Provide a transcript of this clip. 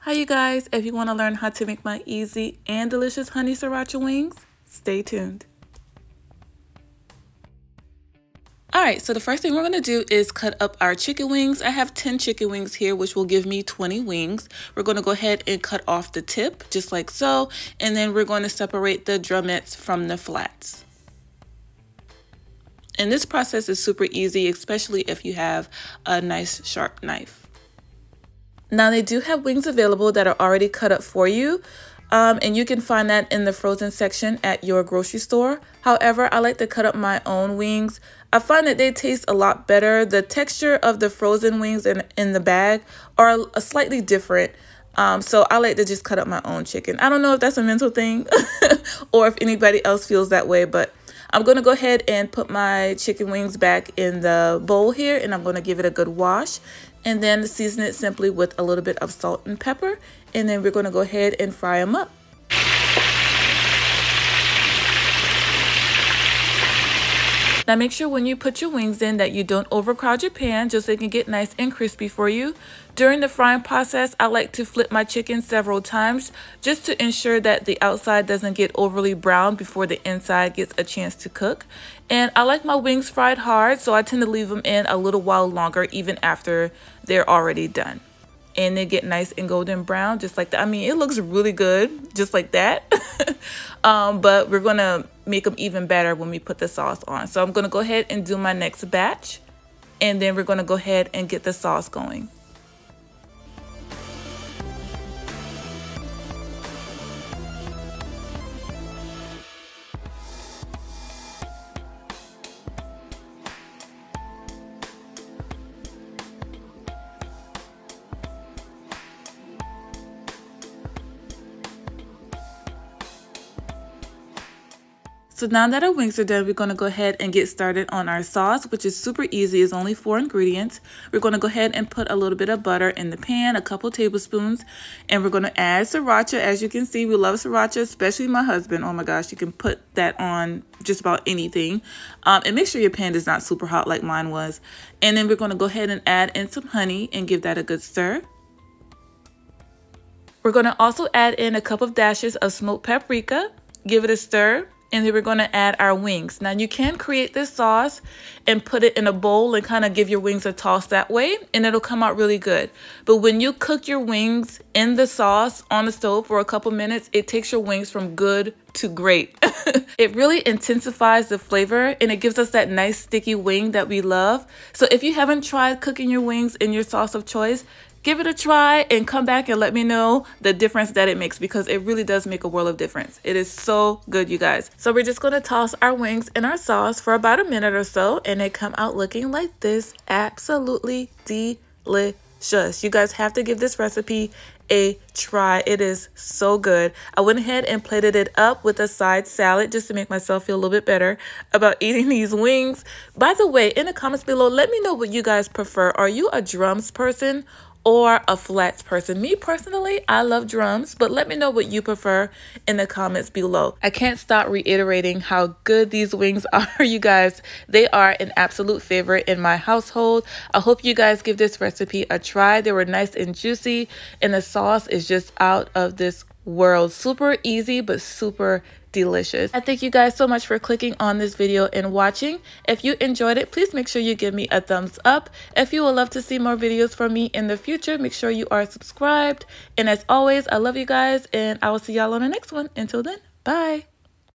Hi you guys, if you want to learn how to make my easy and delicious honey sriracha wings, stay tuned. Alright, so the first thing we're going to do is cut up our chicken wings. I have 10 chicken wings here, which will give me 20 wings. We're going to go ahead and cut off the tip, just like so, and then we're going to separate the drumettes from the flats. And this process is super easy, especially if you have a nice sharp knife. Now they do have wings available that are already cut up for you, and you can find that in the frozen section at your grocery store. However, I like to cut up my own wings. I find that they taste a lot better. The texture of the frozen wings in the bag are slightly different, so I like to just cut up my own chicken. I don't know if that's a mental thing or if anybody else feels that way, but I'm going to go ahead and put my chicken wings back in the bowl here, and I'm going to give it a good wash. And then season it simply with a little bit of salt and pepper. And then we're going to go ahead and fry them up. Now make sure when you put your wings in that you don't overcrowd your pan, just so it can get nice and crispy for you. During the frying process, I like to flip my chicken several times just to ensure that the outside doesn't get overly brown before the inside gets a chance to cook. And I like my wings fried hard, so I tend to leave them in a little while longer even after they're already done. And they get nice and golden brown just like that. I mean, it looks really good just like that. But we're going to make them even better when we put the sauce on. So I'm going to go ahead and do my next batch. And then we're going to go ahead and get the sauce going. So now that our wings are done, we're going to go ahead and get started on our sauce, which is super easy. It's only 4 ingredients. We're going to go ahead and put a little bit of butter in the pan, a couple tablespoons, and we're going to add sriracha. As you can see, we love sriracha, especially my husband. Oh my gosh, you can put that on just about anything. And make sure your pan is not super hot like mine was. And then we're going to go ahead and add in some honey and give that a good stir. We're going to also add in a couple of dashes of smoked paprika, give it a stir. And then we're going to add our wings. Now you can create this sauce and put it in a bowl and kind of give your wings a toss that way, and it'll come out really good. But when you cook your wings in the sauce on the stove for a couple minutes, it takes your wings from good to great. It really intensifies the flavor and it gives us that nice sticky wing that we love. So if you haven't tried cooking your wings in your sauce of choice, give it a try and come back and let me know the difference that it makes, because it really does make a world of difference. It is so good, you guys. So we're just going to toss our wings in our sauce for about a minute or so, and they come out looking like this. Absolutely delicious. You guys have to give this recipe a try. It is so good. I went ahead and plated it up with a side salad just to make myself feel a little bit better about eating these wings. By the way, in the comments below, let me know what you guys prefer. Are you a drums person or a flats person? Me personally, I love drums, but let me know what you prefer in the comments below. I can't stop reiterating how good these wings are, you guys. They are an absolute favorite in my household. I hope you guys give this recipe a try. They were nice and juicy, and the sauce is just out of this world. Super easy, but super delicious. I thank you guys so much for clicking on this video and watching. If you enjoyed it, please make sure you give me a thumbs up. If you would love to see more videos from me in the future, make sure you are subscribed. And as always, I love you guys, and I will see y'all on the next one. Until then, bye.